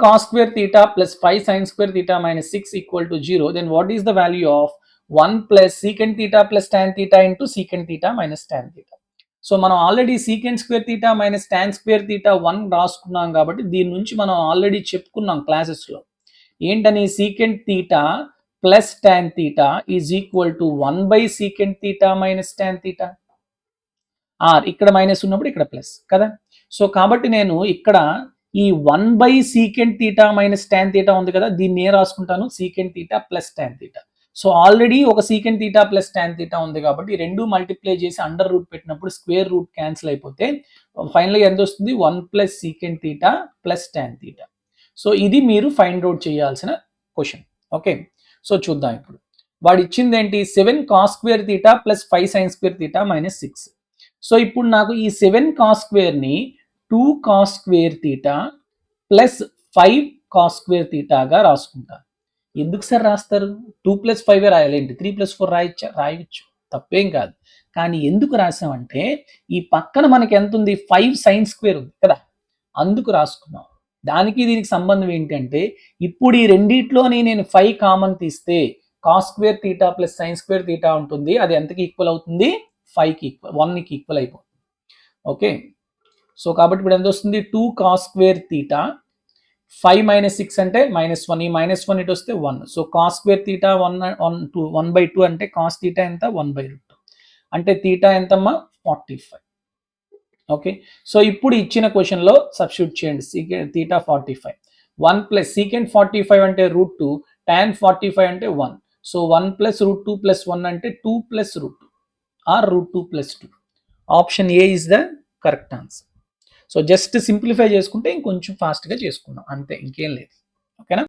cos square theta plus 5 sin square theta minus 6 equal to 0, then what is the value of 1 plus secant theta plus tan theta into secant theta minus tan theta? So మనం already secant square theta minus tan square theta 1 రాసుకున్నాం కాబట్టి దీని నుంచి మనం already చెప్పుకున్నాం క్లాసెస్లో. ఏంటని secant theta plus tan theta is equal to 1 by secant theta minus tan theta. ఇక్కడ మైనస్ ఉన్నప్పుడు ఇక్కడ ప్లస్ కదా. సో కాబట్టి నేను ఇక్కడ ఈ 1 by secant theta minus tan theta ఉంది కదా, దీన్ని ఏం రాసుకుంటాను secant theta plus tan theta. So already ఒక secant theta plus tan theta ఉంది కాబట్టి రెండు మల్టిప్లై చేసి అండర్ రూట్ పెట్టినప్పుడు స్క్వేర్ రూట్ క్యాన్సిల్ అయిపోతే ఫైనల్గా ఎంత వస్తుంది 1 plus secant theta plus tan theta. So ఇది మీరు ఫైండ్ అవుట్ చేయాల్సిన క్వశ్చన్. ఓకే, సో చూద్దాం ఇప్పుడు. వాడు ఇచ్చింది ఏంటి 7 cos square theta plus 5 sign square theta minus 6. So ఇప్పుడు నాకు ఈ 7 కాస్ స్క్వేర్ని 2 cos square theta plus 5 cos square థీటాగా రాసుకుంటాను. ఎందుకు సార్ రాస్తారు? 2 ప్లస్ 5 రాయాలేంటి, 3 ప్లస్ 4 రాయొచ్చు, తప్పేం కాదు. కానీ ఎందుకు రాసామంటే ఈ పక్కన మనకి ఎంత ఉంది 5 సైన్ స్క్వేర్ ఉంది కదా, అందుకు రాసుకున్నాం. దానికి దీనికి సంబంధం ఏంటంటే ఇప్పుడు ఈ రెండిట్లోని నేను 5 కామన్ తీస్తే cos square theta plus sign square theta ఉంటుంది. అది ఎంతకి ఈక్వల్ అవుతుంది 5కి ఈక్వల్, 1కి ఈక్వల్ అయిపోతుంది. ఓకే, సో కాబట్టి ఇప్పుడు ఎంత వస్తుంది 2 కాస్ స్క్వేర్ థీటా 5 మైనస్ 6 అంటే -1, ఈ -1 ఇటు వస్తే 1. సో కాస్ స్క్వేర్ థీటా 1/2 అంటే కాస్ థీటా ఎంత 1/2 అంటే థీటా ఎంతమ్మా 45. ఓకే, సో ఇప్పుడు ఇచ్చిన క్వశ్చన్లో సబ్స్టిట్యూట్ చేయండి సీకెంట్ థీటా 45, 1 ప్లస్ సీకెంట్ 45 అంటే √2, tan 45 అంటే 1. సో 1 ప్లస్ √2 ప్లస్ 1 అంటే 2 plus √2 or √2 plus 2. Option A is the correct answer. So just simplify చేసుకుంటే ఇంకొంచెం ఫాస్ట్గా చేసుకున్నాం, అంతే, ఇంకేం లేదు.